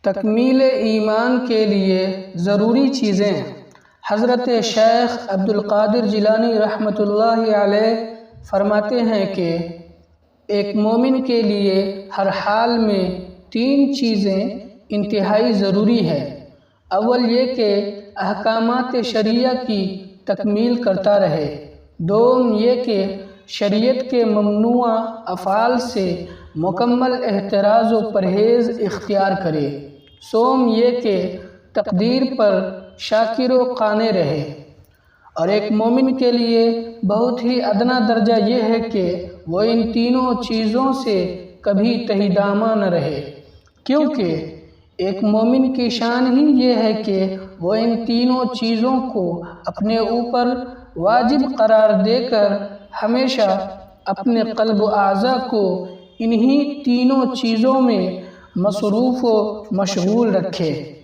تکمیل ایمان کے لیے ضروری چیزیں۔ حضرت شیخ عبدالقادر جیلانی رحمۃ اللہ علیہ فرماتے ہیں کہ ایک مومن کے لیے ہر حال میں 3 چیزیں انتہائی ضروری ہے۔ اول یہ کہ احکامات شرعیہ کی تکمیل کرتا رہے۔ دوم یہ کہ شریعت کے ممنوع افعال سے مکمل احتراز و پرہیز اختیار کرے۔ سوم یہ کہ تقدیر پر شاکر و قانع رہے۔ اور ایک مومن کے لیے بہت ہی ادنا درجہ یہ ہے کہ وہ ان تینوں چیزوں سے کبھی تہی دامہ نہ رہے، کیونکہ ایک مومن کی شان ہی یہ ہے کہ وہ ان تینوں چیزوں کو اپنے اوپر واجب قرار دے کر ہمیشہ اپنے قلب و اعضاء کو انہی تینوں چیزوں میں مصروف و مشغول رکھے۔